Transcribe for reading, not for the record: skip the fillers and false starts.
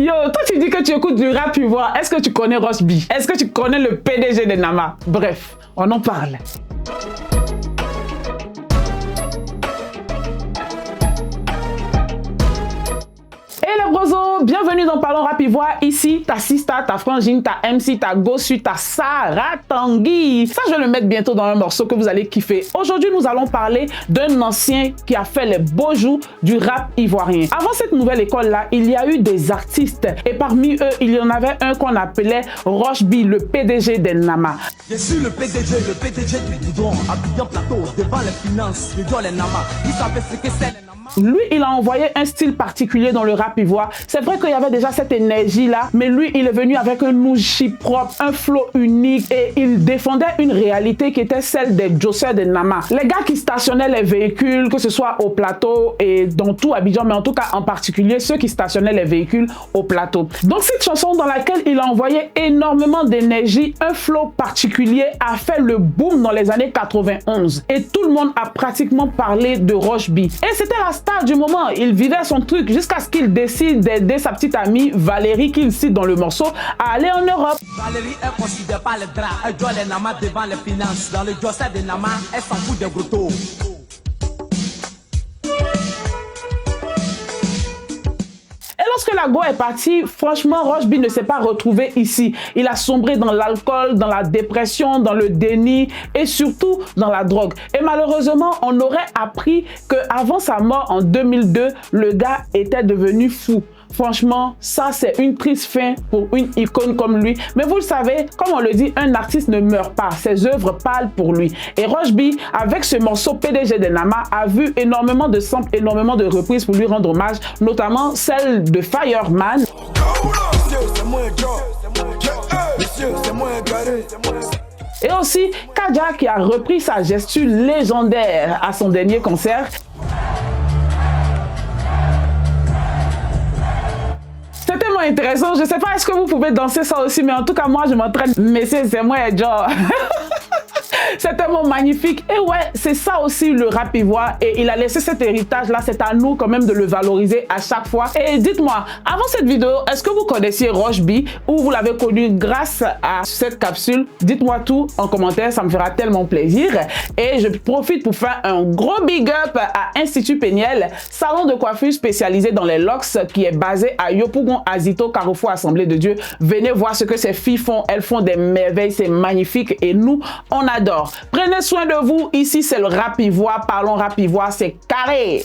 Yo, toi tu dis que tu écoutes du rap ivoire. Est-ce que tu connais Roche B? Est-ce que tu connais le PDG de Nama? Bref, on en parle. Et les brosos, bienvenue dans Parlons Rap Ivoire. Ici, ta Sista, ta Frangine, ta MC, ta Gossu, ta Sarah Tanguy. Ça, je vais le mettre bientôt dans un morceau que vous allez kiffer. Aujourd'hui, nous allons parler d'un ancien qui a fait les beaux jours du rap ivoirien. Avant cette nouvelle école-là, il y a eu des artistes. Et parmi eux, il y en avait un qu'on appelait Roche B, le PDG de Nama. Je suis le PDG du Goudron, Abidjan Plateau, devant les finances, je dois les Nama. Vous savez ce que c'est les Nama? Lui, il a envoyé un style particulier dans le rap ivoire. C'est vrai qu'il y avait déjà cette énergie-là, mais lui, il est venu avec un outil propre, un flow unique et il défendait une réalité qui était celle des Jossers de Nama. Les gars qui stationnaient les véhicules, que ce soit au plateau et dans tout Abidjan, mais en tout cas en particulier ceux qui stationnaient les véhicules au plateau. Donc cette chanson dans laquelle il a envoyé énormément d'énergie, un flow particulier a fait le boom dans les années 91 et tout le monde a pratiquement parlé de Roche B. Et c'était la star du moment, il vivait son truc jusqu'à ce qu'il décide d'aider sa petite amie Valérie, qu'il cite dans le morceau, à aller en Europe. Valérie, elle considère pas les draps, elle doit les Nama devant les finances. Dans le Josser de Nama, elle s'en fout des gros taux. Et lorsque la go est partie, franchement, Roche B ne s'est pas retrouvé ici. Il a sombré dans l'alcool, dans la dépression, dans le déni et surtout dans la drogue. Et malheureusement, on aurait appris qu'avant sa mort en 2002, le gars était devenu fou. Franchement, ça c'est une triste fin pour une icône comme lui. Mais vous le savez, comme on le dit, un artiste ne meurt pas. Ses œuvres parlent pour lui. Et Roche B, avec ce morceau PDG de Nama, a vu énormément de samples, énormément de reprises pour lui rendre hommage, notamment celle de Fireman. Et aussi Kadja qui a repris sa gestu légendaire à son dernier concert. C'est tellement intéressant, je sais pas est-ce que vous pouvez danser ça aussi, mais en tout cas moi je m'entraîne. Mais c'est moi et Joe. C'est tellement magnifique. Et ouais, c'est ça aussi le rap ivoire. Et il a laissé cet héritage-là. C'est à nous quand même de le valoriser à chaque fois. Et dites-moi, avant cette vidéo, est-ce que vous connaissiez Roche B ou vous l'avez connu grâce à cette capsule? Dites-moi tout en commentaire, ça me fera tellement plaisir. Et je profite pour faire un gros big up à Institut Péniel, salon de coiffure spécialisé dans les locks qui est basé à Yopougon, Azito, Carrefour, Assemblée de Dieu. Venez voir ce que ces filles font. Elles font des merveilles, c'est magnifique. Et nous, on adore. Prenez soin de vous. Ici, c'est le rap ivoire. Parlons rap ivoire, c'est carré.